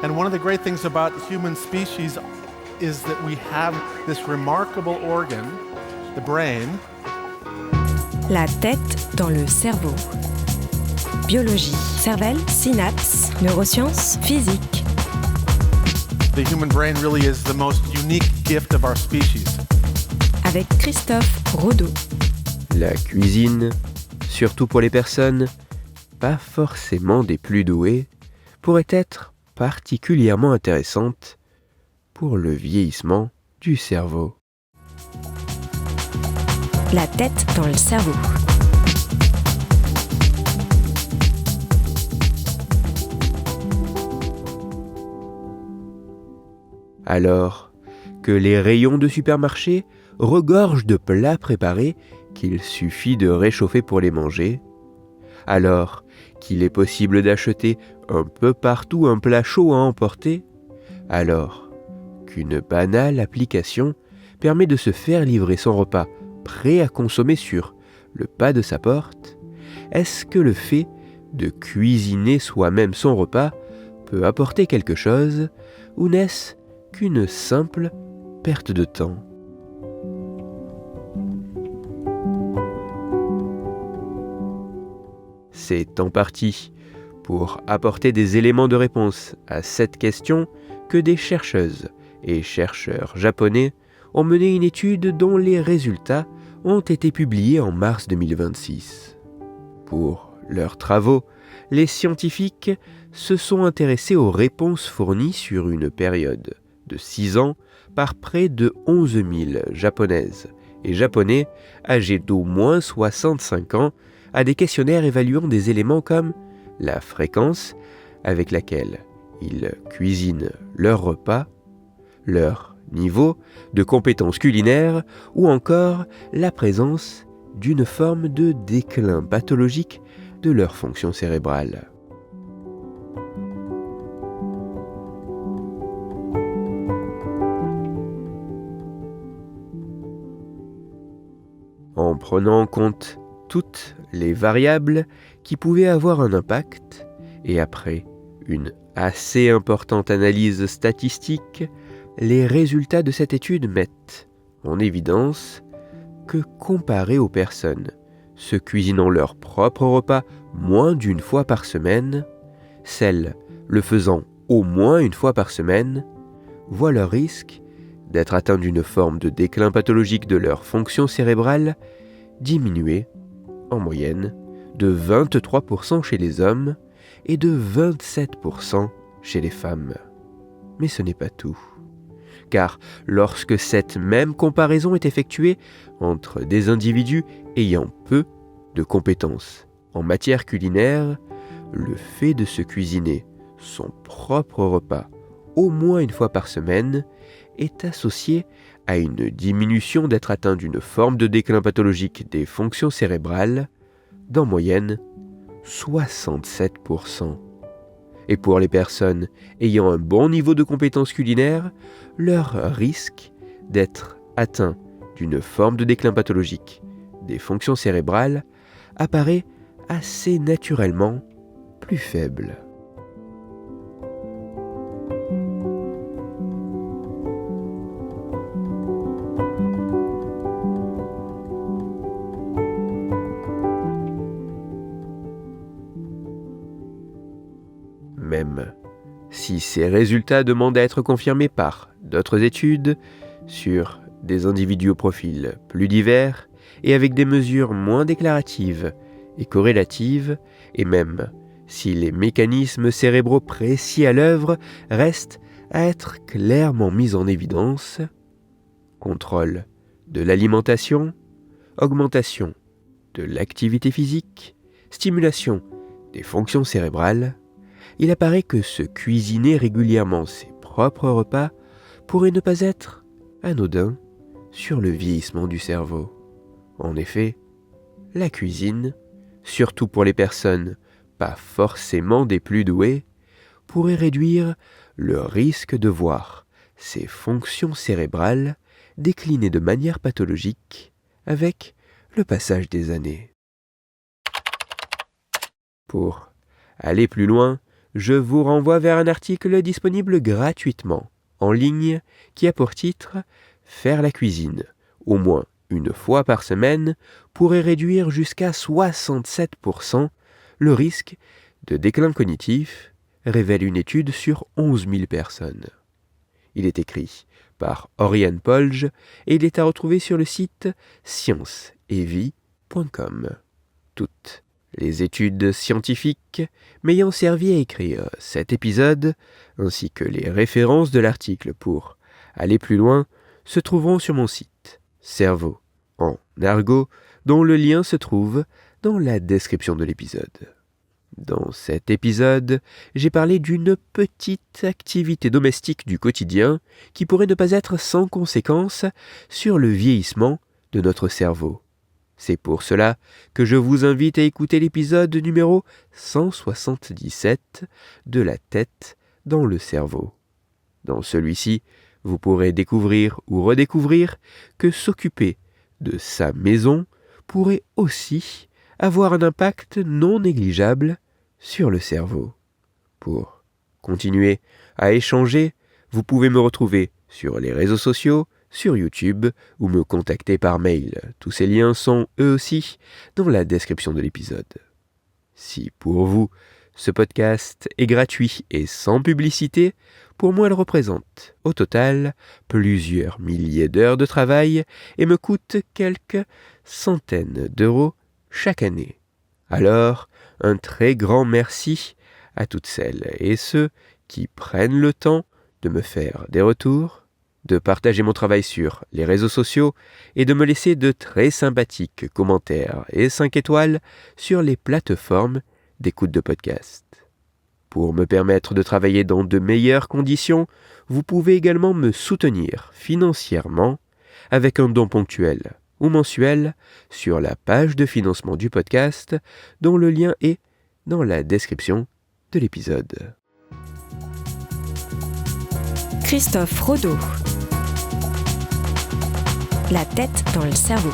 And one of the great things about human species is that we have this remarkable organ, the brain. La tête dans le cerveau. Biologie, cervelle, synapses, neurosciences, physique. The human brain really is the most unique gift of our species. Avec Christophe Rodeau. La cuisine, surtout pour les personnes pas forcément des plus douées, pourrait être particulièrement intéressante pour le vieillissement du cerveau. La tête dans le cerveau. Alors que les rayons de supermarché regorgent de plats préparés qu'il suffit de réchauffer pour les manger, alors qu'il est possible d'acheter un peu partout un plat chaud à emporter, alors qu'une banale application permet de se faire livrer son repas prêt à consommer sur le pas de sa porte, est-ce que le fait de cuisiner soi-même son repas peut apporter quelque chose, ou n'est-ce qu'une simple perte de temps? C'est en partie pour apporter des éléments de réponse à cette question que des chercheuses et chercheurs japonais ont mené une étude dont les résultats ont été publiés en mars 2026. Pour leurs travaux, les scientifiques se sont intéressés aux réponses fournies sur une période de 6 ans par près de 11 000 japonaises et japonais âgés d'au moins 65 ans à des questionnaires évaluant des éléments comme la fréquence avec laquelle ils cuisinent leur repas, leur niveau de compétences culinaires ou encore la présence d'une forme de déclin pathologique de leur fonction cérébrale. En prenant en compte toutes les variables qui pouvaient avoir un impact, et après une assez importante analyse statistique, les résultats de cette étude mettent en évidence que comparé aux personnes se cuisinant leur propre repas moins d'une fois par semaine, celles le faisant au moins une fois par semaine voient leur risque d'être atteints d'une forme de déclin pathologique de leur fonction cérébrale diminuer en moyenne de 23% chez les hommes et de 27% chez les femmes. Mais ce n'est pas tout. Car lorsque cette même comparaison est effectuée entre des individus ayant peu de compétences en matière culinaire, le fait de se cuisiner son propre repas au moins une fois par semaine est associé à une diminution d'être atteint d'une forme de déclin pathologique des fonctions cérébrales d'en moyenne 67%. Et pour les personnes ayant un bon niveau de compétences culinaires, leur risque d'être atteint d'une forme de déclin pathologique des fonctions cérébrales apparaît assez naturellement plus faible. Même si ces résultats demandent à être confirmés par d'autres études sur des individus au profil plus divers et avec des mesures moins déclaratives et corrélatives, et même si les mécanismes cérébraux précis à l'œuvre restent à être clairement mis en évidence, contrôle de l'alimentation, augmentation de l'activité physique, stimulation des fonctions cérébrales, il apparaît que se cuisiner régulièrement ses propres repas pourrait ne pas être anodin sur le vieillissement du cerveau. En effet, la cuisine, surtout pour les personnes pas forcément des plus douées, pourrait réduire le risque de voir ces fonctions cérébrales décliner de manière pathologique avec le passage des années. Pour aller plus loin, je vous renvoie vers un article disponible gratuitement en ligne qui a pour titre « Faire la cuisine, au moins une fois par semaine, pourrait réduire jusqu'à 67% le risque de déclin cognitif », révèle une étude sur 11 000 personnes. Il est écrit par Oriane Polge et il est à retrouver sur le site scienceetvie.com. Toutes les études scientifiques m'ayant servi à écrire cet épisode, ainsi que les références de l'article pour aller plus loin, se trouveront sur mon site Cerveau en argot, dont le lien se trouve dans la description de l'épisode. Dans cet épisode, j'ai parlé d'une petite activité domestique du quotidien qui pourrait ne pas être sans conséquence sur le vieillissement de notre cerveau. C'est pour cela que je vous invite à écouter l'épisode numéro 177 de La tête dans le cerveau. Dans celui-ci, vous pourrez découvrir ou redécouvrir que s'occuper de sa maison pourrait aussi avoir un impact non négligeable sur le cerveau. Pour continuer à échanger, vous pouvez me retrouver sur les réseaux sociaux, sur YouTube ou me contacter par mail. Tous ces liens sont eux aussi dans la description de l'épisode. Si pour vous, ce podcast est gratuit et sans publicité, pour moi il représente au total plusieurs milliers d'heures de travail et me coûte quelques centaines d'euros chaque année. Alors, un très grand merci à toutes celles et ceux qui prennent le temps de me faire des retours, de partager mon travail sur les réseaux sociaux et de me laisser de très sympathiques commentaires et 5 étoiles sur les plateformes d'écoute de podcast. Pour me permettre de travailler dans de meilleures conditions, vous pouvez également me soutenir financièrement avec un don ponctuel ou mensuel sur la page de financement du podcast dont le lien est dans la description de l'épisode. Christophe Rodeau. La tête dans le cerveau.